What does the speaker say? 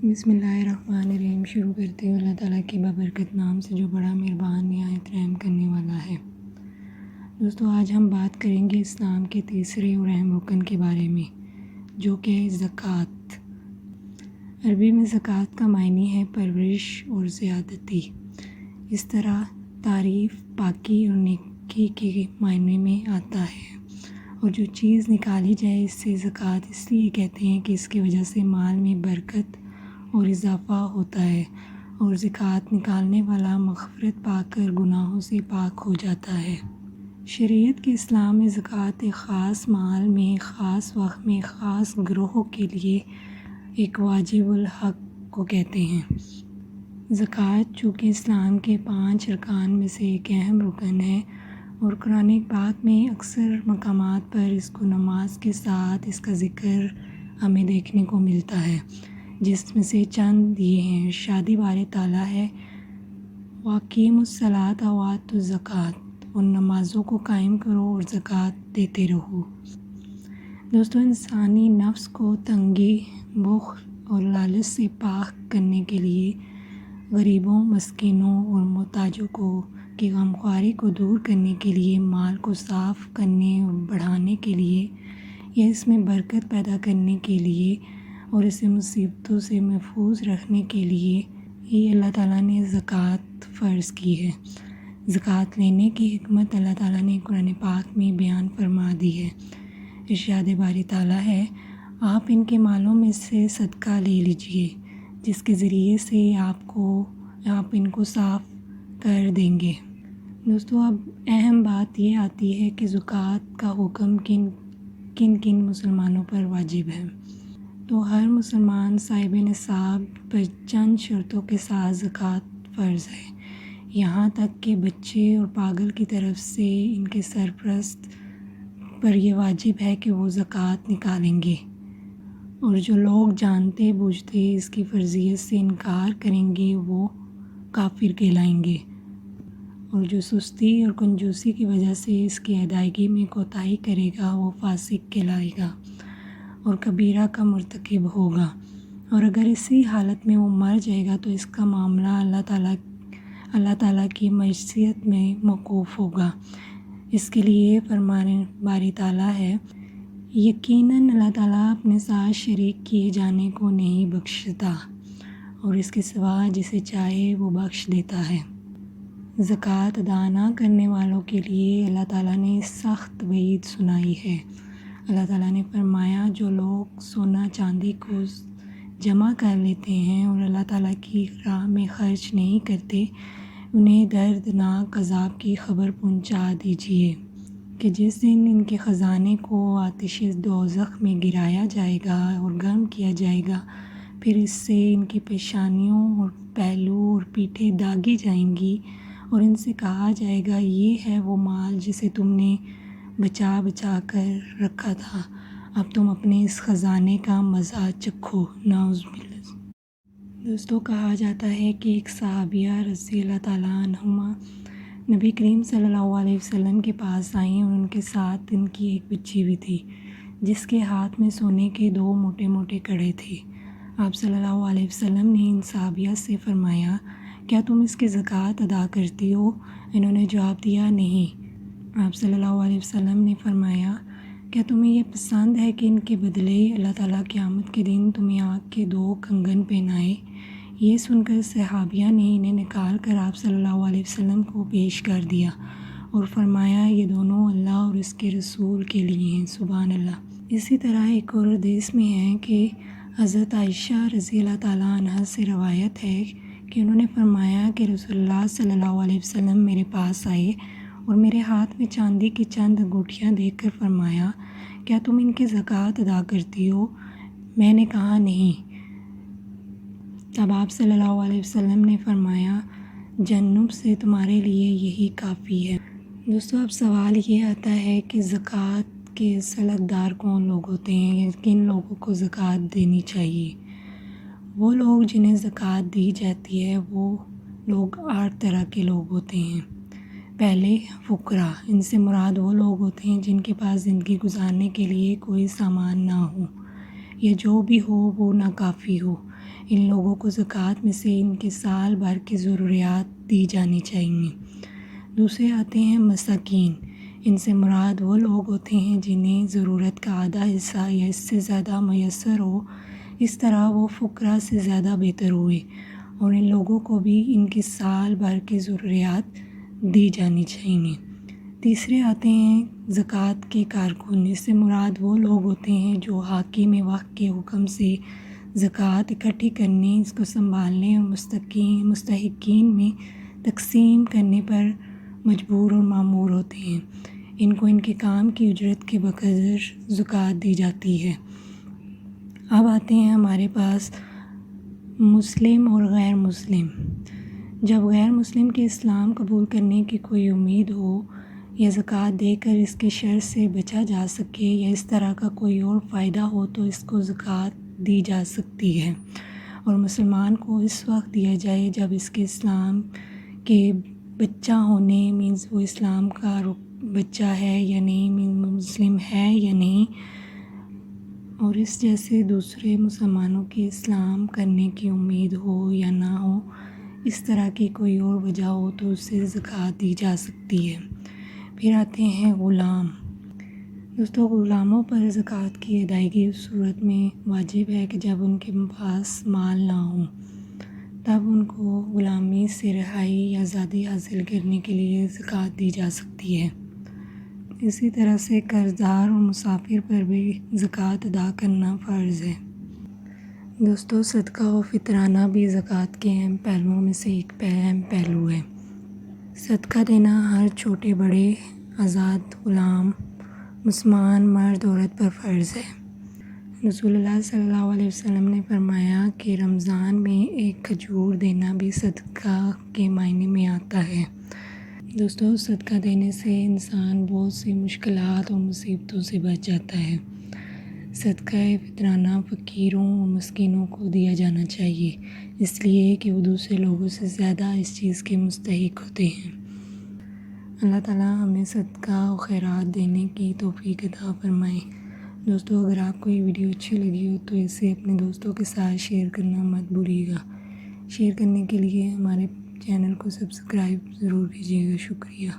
بسم اللہ الرحمن الرحیم۔ شروع کرتے ہیں اللہ تعالیٰ کے بابرکت نام سے جو بڑا مہربان نہایت رحم کرنے والا ہے۔ دوستو، آج ہم بات کریں گے اسلام کے تیسرے اور اہم رکن کے بارے میں، جو کہ زکوٰۃ۔ عربی میں زکوٰۃ کا معنی ہے پرورش اور زیادتی۔ اس طرح تعریف پاکی اور نیکی کے معنی میں آتا ہے، اور جو چیز نکالی جائے اس سے زکوٰۃ اس لیے کہتے ہیں کہ اس کی وجہ سے مال میں برکت اور اضافہ ہوتا ہے، اور زکوٰۃ نکالنے والا مغفرت پا کر گناہوں سے پاک ہو جاتا ہے۔ شریعت کے اسلام میں زکوٰۃ ایک خاص مال میں خاص وقت میں خاص گروہوں کے لیے ایک واجب الحق کو کہتے ہیں۔ زکوٰۃ چونکہ اسلام کے 5 ارکان میں سے ایک اہم رکن ہے، اور قرآن پاک میں اکثر مقامات پر اس کو نماز کے ساتھ اس کا ذکر ہمیں دیکھنے کو ملتا ہے، جس میں سے چند یہ ہیں۔ ارشاد باری تعالیٰ ہے وَأَقِیمُوا الصَّلَاةَ وَآتُوا الزَّکَاۃَ، اور نمازوں کو قائم کرو اور زکوٰۃ دیتے رہو۔ دوستو، انسانی نفس کو تنگی، بخل اور لالچ سے پاک کرنے کے لیے، غریبوں، مسکینوں اور محتاجوں کی غمخواری کو دور کرنے کے لیے، مال کو صاف کرنے اور بڑھانے کے لیے، یا اس میں برکت پیدا کرنے کے لیے اور اسے مصیبتوں سے محفوظ رکھنے کے لیے ہی اللہ تعالیٰ نے زکوٰۃ فرض کی ہے۔ زکوٰۃ لینے کی حکمت اللہ تعالیٰ نے قرآن پاک میں بیان فرما دی ہے۔ ارشاد باری تعالیٰ ہے آپ ان کے مالوں میں سے صدقہ لے لیجئے، جس کے ذریعے سے آپ ان کو صاف کر دیں گے۔ دوستو، اب اہم بات یہ آتی ہے کہ زکوٰۃ کا حکم کن مسلمانوں پر واجب ہے۔ تو ہر مسلمان صاحب نصاب پر چند شرطوں کے ساتھ زکوٰۃ فرض ہے، یہاں تک کہ بچے اور پاگل کی طرف سے ان کے سرپرست پر یہ واجب ہے کہ وہ زکوٰۃ نکالیں گے، اور جو لوگ جانتے بوجھتے اس کی فرضیت سے انکار کریں گے وہ کافر کہلائیں گے، اور جو سستی اور کنجوسی کی وجہ سے اس کی ادائیگی میں کوتاہی کرے گا وہ فاسق کہلائے گا اور کبیرہ کا مرتکب ہوگا، اور اگر اسی حالت میں وہ مر جائے گا تو اس کا معاملہ اللہ تعالیٰ کی معصیت میں موقوف ہوگا۔ اس کے لیے فرمان باری تعالیٰ ہے یقیناً اللہ تعالیٰ اپنے ساتھ شریک کیے جانے کو نہیں بخشتا، اور اس کے سوا جسے چاہے وہ بخش دیتا ہے۔ زکوٰۃ ادا نہ کرنے والوں کے لیے اللہ تعالیٰ نے سخت وعید سنائی ہے۔ اللہ تعالیٰ نے فرمایا جو لوگ سونا چاندی کو جمع کر لیتے ہیں اور اللہ تعالیٰ کی راہ میں خرچ نہیں کرتے، انہیں دردناک عذاب کی خبر پہنچا دیجیے کہ جس دن ان کے خزانے کو آتش دوزخ میں گرایا جائے گا اور گرم کیا جائے گا، پھر اس سے ان کی پیشانیوں اور پہلو اور پیٹھیں داغی جائیں گی، اور ان سے کہا جائے گا یہ ہے وہ مال جسے تم نے بچا کر رکھا تھا، اب تم اپنے اس خزانے کا مزہ چکھو۔ نعوذ باللہ۔ دوستو، کہا جاتا ہے کہ ایک صحابیہ رضی اللہ تعالیٰ عنہما نبی کریم صلی اللہ علیہ وسلم کے پاس آئیں، اور ان کے ساتھ ان کی ایک بچی بھی تھی جس کے ہاتھ میں سونے کے 2 موٹے موٹے کڑے تھے۔ آپ صلی اللہ علیہ وسلم نے ان صحابیہ سے فرمایا کیا تم اس کی زکوٰۃ ادا کرتی ہو؟ انہوں نے جواب دیا نہیں۔ آپ صلی اللہ علیہ وسلم نے فرمایا کیا تمہیں یہ پسند ہے کہ ان کے بدلے اللہ تعالیٰ قیامت کے دن تمہیں آگ کے 2 کنگن پہنائے؟ یہ سن کر صحابیہ نے انہیں نکال کر آپ صلی اللہ علیہ وسلم کو پیش کر دیا اور فرمایا یہ دونوں اللہ اور اس کے رسول کے لیے ہیں۔ سبحان اللہ۔ اسی طرح ایک اور حدیث میں ہے کہ حضرت عائشہ رضی اللہ تعالیٰ عنہا سے روایت ہے کہ انہوں نے فرمایا کہ رسول اللہ صلی اللہ علیہ وسلم میرے پاس آئے اور میرے ہاتھ میں چاندی کی چند انگوٹھیاں دیکھ کر فرمایا کیا تم ان کی زکوٰۃ ادا کرتی ہو؟ میں نے کہا نہیں۔ تب آپ صلی اللہ علیہ وسلم نے فرمایا جہنم سے تمہارے لیے یہی کافی ہے۔ دوستو، اب سوال یہ آتا ہے کہ زکوٰۃ کے اصل حقدار کون لوگ ہوتے ہیں، کن لوگوں کو زکوٰۃ دینی چاہیے؟ وہ لوگ جنہیں زکوٰۃ دی جاتی ہے وہ لوگ 8 طرح کے لوگ ہوتے ہیں۔ پہلے فقراء، ان سے مراد وہ لوگ ہوتے ہیں جن کے پاس زندگی گزارنے کے لیے کوئی سامان نہ ہو، یا جو بھی ہو وہ ناکافی ہو، ان لوگوں کو زکوٰۃ میں سے ان کے سال بھر کی ضروریات دی جانی چاہیے۔ دوسرے آتے ہیں مساکین۔ ان سے مراد وہ لوگ ہوتے ہیں جنہیں ضرورت کا آدھا حصہ یا اس سے زیادہ میسر ہو، اس طرح وہ فقراء سے زیادہ بہتر ہوئے، اور ان لوگوں کو بھی ان کی سال بھر کی ضروریات دی جانی چاہیے۔ تیسرے آتے ہیں زکوٰۃ کے کارکن۔ اس سے مراد وہ لوگ ہوتے ہیں جو حاکم وقت کے حکم سے زکوٰۃ اکٹھی کرنے، اس کو سنبھالنے اور مستحقین میں تقسیم کرنے پر مجبور اور مامور ہوتے ہیں۔ ان کو ان کے کام کی اجرت کے بقدر زکوٰۃ دی جاتی ہے۔ اب آتے ہیں ہمارے پاس مسلم اور غیر مسلم۔ جب غیر مسلم کے اسلام قبول کرنے کی کوئی امید ہو یا زکوٰۃ دے کر اس کے شر سے بچا جا سکے یا اس طرح کا کوئی اور فائدہ ہو تو اس کو زکوٰۃ دی جا سکتی ہے، اور مسلمان کو اس وقت دیا جائے جب اس کے اسلام کے بچہ ہونے مینز وہ اسلام کا بچہ ہے یا نہیں، مسلم ہے یا نہیں، اور اس جیسے دوسرے مسلمانوں کے اسلام کرنے کی امید ہو یا نہ ہو، اس طرح کی کوئی اور وجہ ہو تو اسے زکوٰۃ دی جا سکتی ہے۔ پھر آتے ہیں غلام۔ دوستو، غلاموں پر زکوٰۃ کی ادائیگی اس صورت میں واجب ہے کہ جب ان کے پاس مال نہ ہو، تب ان کو غلامی سے رہائی یا آزادی حاصل کرنے کے لیے زکوٰۃ دی جا سکتی ہے۔ اسی طرح سے قرض دار اور مسافر پر بھی زکوٰۃ ادا کرنا فرض ہے۔ دوستو، صدقہ و فطرانہ بھی زکوٰۃ کے اہم پہلوؤں میں سے ایک اہم پہلو ہے۔ صدقہ دینا ہر چھوٹے بڑے، آزاد غلام، مسلمان مرد عورت پر فرض ہے۔ رسول اللہ صلی اللہ علیہ وسلم نے فرمایا کہ رمضان میں ایک کھجور دینا بھی صدقہ کے معنی میں آتا ہے۔ دوستو، صدقہ دینے سے انسان بہت سی مشکلات اور مصیبتوں سے بچ جاتا ہے۔ صدقہ فطرانہ فقیروں اور مسکینوں کو دیا جانا چاہیے، اس لیے کہ وہ دوسرے لوگوں سے زیادہ اس چیز کے مستحق ہوتے ہیں۔ اللہ تعالیٰ ہمیں صدقہ و خیرات دینے کی توفیق عطا فرمائے۔ دوستو، اگر آپ کو یہ ویڈیو اچھی لگی ہو تو اسے اپنے دوستوں کے ساتھ شیئر کرنا مت بھولیے گا۔ شیئر کرنے کے لیے ہمارے چینل کو سبسکرائب ضرور کیجیے گا۔ شکریہ۔